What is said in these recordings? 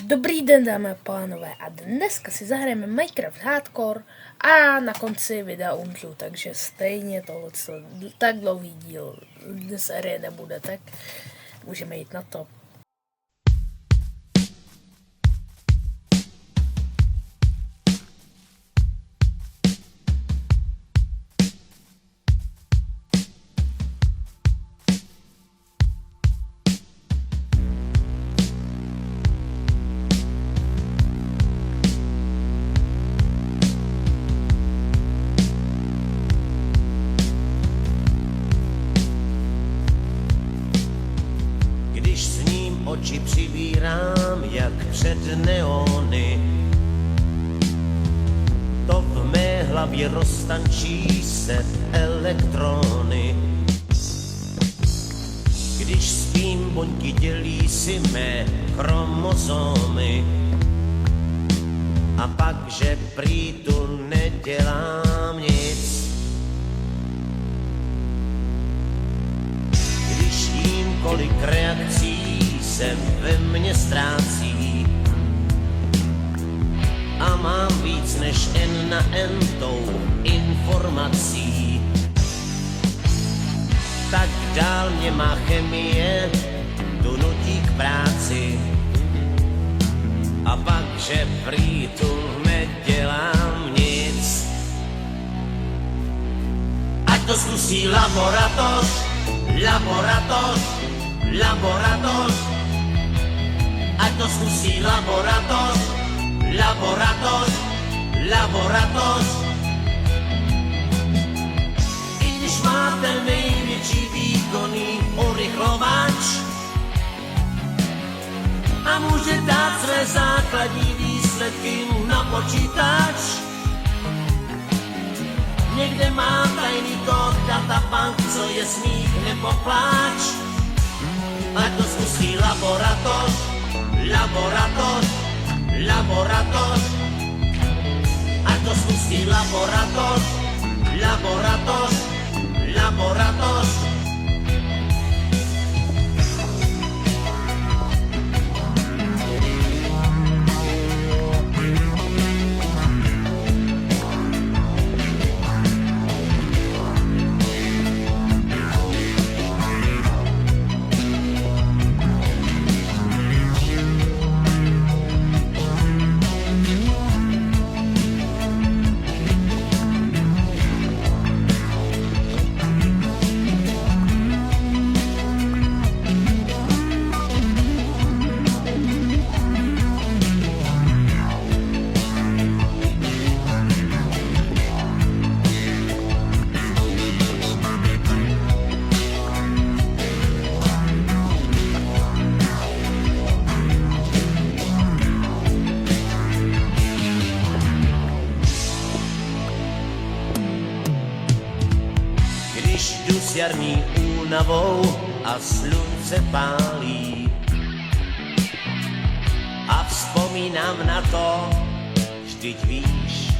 Dobrý den, dámy a pánové, a dneska si zahrajeme Minecraft Hardcore a na konci videa umřu, takže stejně tohle tak dlouhý díl série nebude, tak můžeme jít na to. Když s ním oči přivírám, jak před neony, to v mé hlavě roztančí se elektrony. Když spím, buňky dělí si mé chromozomy, a pak, že prý tu nedělám nic. Když jím, kolik reakcí se ve mně ztrácí, a mám víc než N na N tou informací, tak dál mě má chemie tu nutí k práci. A pak, že prý tu nedělám nic. Ať to zkusí laboratoř, laboratoř, laboratoř. Ať to zkusí laboratoř, laboratoř, laboratoř. I když máte největší výkonný urychlovač a může dát své základní výsledky na počítač, někde má tajný kód databank, co je smích nebo pláč. Ať to zkusí laboratoř, laboratoř, laboratoř. Ať to zkusí laboratoř, laboratoř, laboratoř. Když jdu s jarní únavou a slunce pálí a vzpomínám na to, vždyť víš,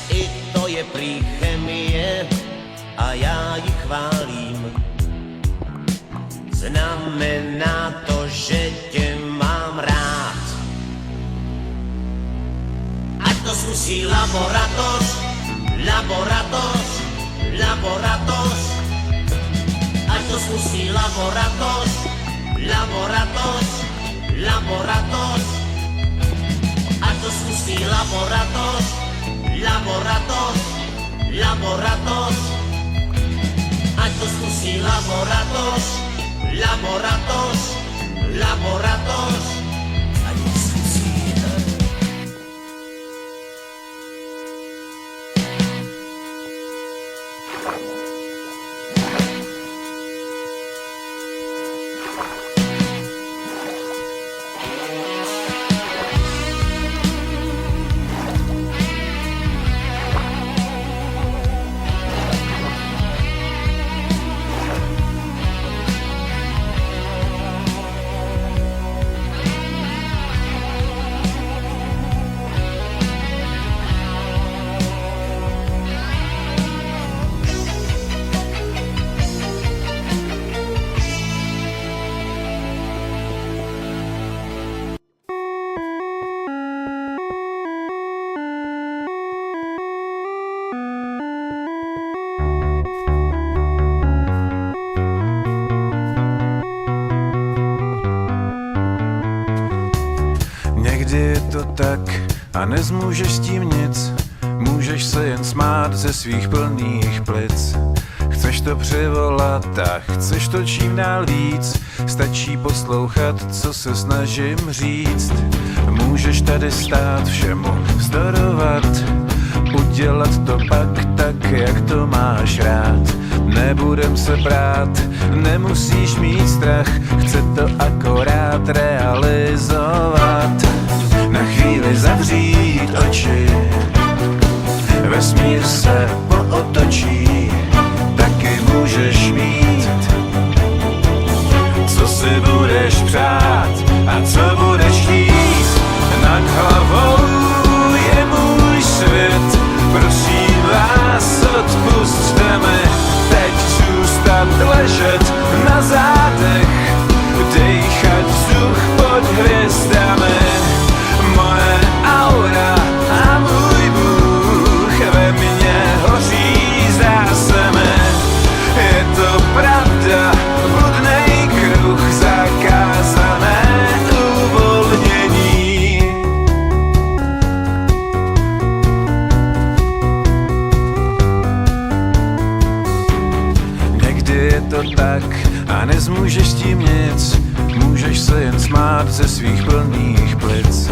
i to je prý chemie a já ji chválím. Znamená to, že tě mám rád. Ať to zkusí laboratoř, laboratoř, laboratoř. Ať to zkusí laboratoř, laboratoř, laboratoř. Ať to zkusí laboratoř, laboratoř, laboratoř. Ať to zkusí laboratoř, laboratoř, laboratoř. Ať to zkusí. Někdy je to tak a nezmůžeš s tím nic, můžeš se jen smát ze svých plných plic. Chceš to přivolat a chceš to čím dál víc, stačí poslouchat, co se snažím říct. Můžeš tady stát, všemu vzdorovat, udělat to pak tak, jak to máš rád. Nebudem se brát, nemusíš mít strach, chce to akorát realizovat. Na chvíli zavřít oči, vesmír se pootočí, taky můžeš mít, co si budeš přát a co budeš chtít. Nad hlavou je můj svět, prosím vás, odpusťte mi teď zůstat ležet na zádech, dejchat vzduch pod hvězdami. Moje aura a můj Bůh ve mně hoří, zdá se mi, je to pravda, bludnej kruh, zakázané uvolnění. Někdy je to tak a nezmůžeš s tím nic, můžeš se jen smát ze svých plných plic.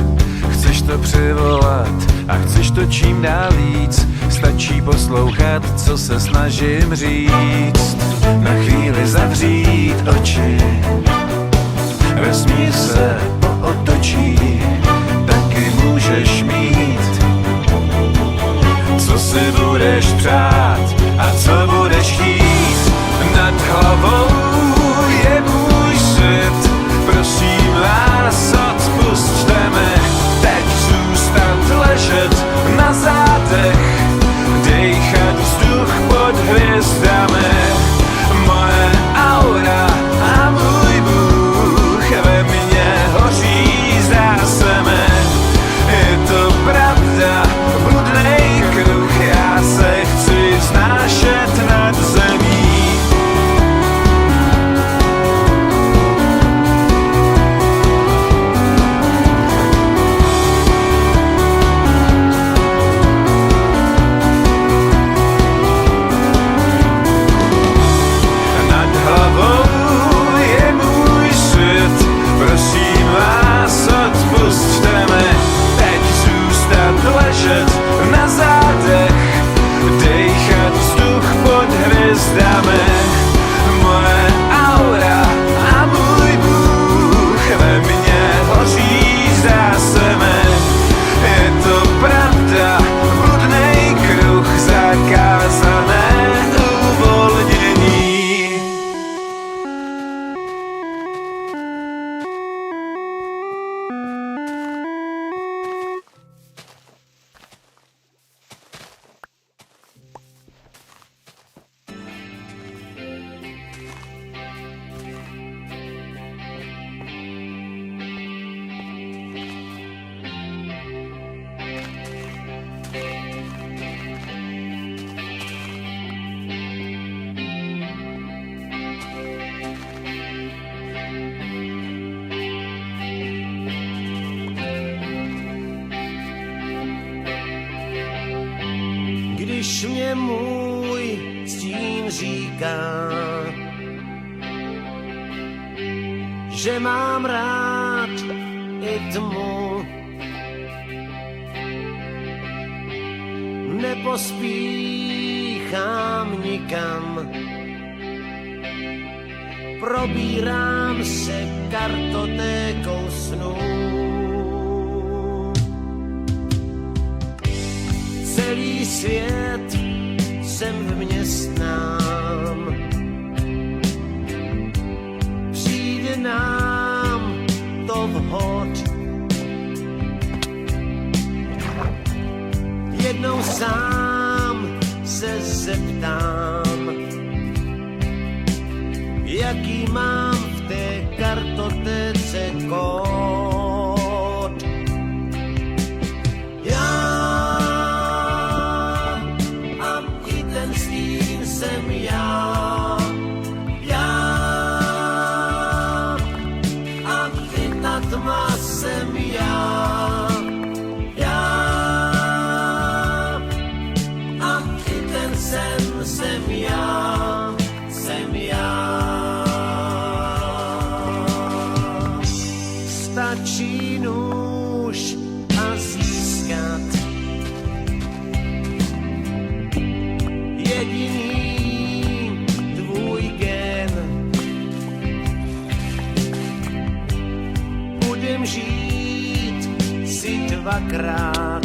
Chceš to přivolat a chceš to čím dál víc, stačí poslouchat, co se snažím říct. Na chvíli zavřít oči, vesmír se pootočí, taky můžeš mít, co si budeš přát a co budeš chtít. Nad hlavou je můj svět, prosím vás, odpusťte mi teď zůstat ležet na zádech, dejchat vzduch pod hvězdami. Moje aura a můj Bůh ve mně hoří, zdá se mi, je to pravda, bludnej kruh, já se chci vznášet nad zemí. Prosím vás, odpusťte mi teď zůstat ležet na zádech, dejchat vzduch pod hvězdami. Moje aura a můj Bůh ve mně hoří, zdá se mi, je to pravda, bludnej kruh, zakázané uvolnění. Když mě můj stín říká, že mám rád i tmu, nepospíchám nikam, probírám se kartotékou snů. Celý svět jsem vměstnám, přijde nám to vhod. Jednou sám se zeptám, jaký mám v té kartotéce kód. Jsem já a ty ta tma jsem já. umím žít si dvakrát.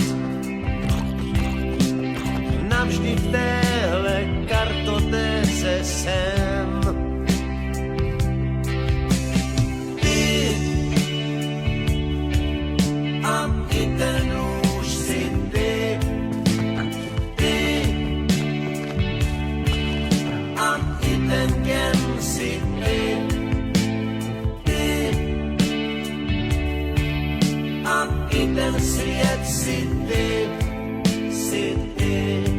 Navždy v téhle kartotéce jsem. Ty a i ten už si ty. Ty a i ten gen si ty. Ty a i ten svět si ty. Si ty.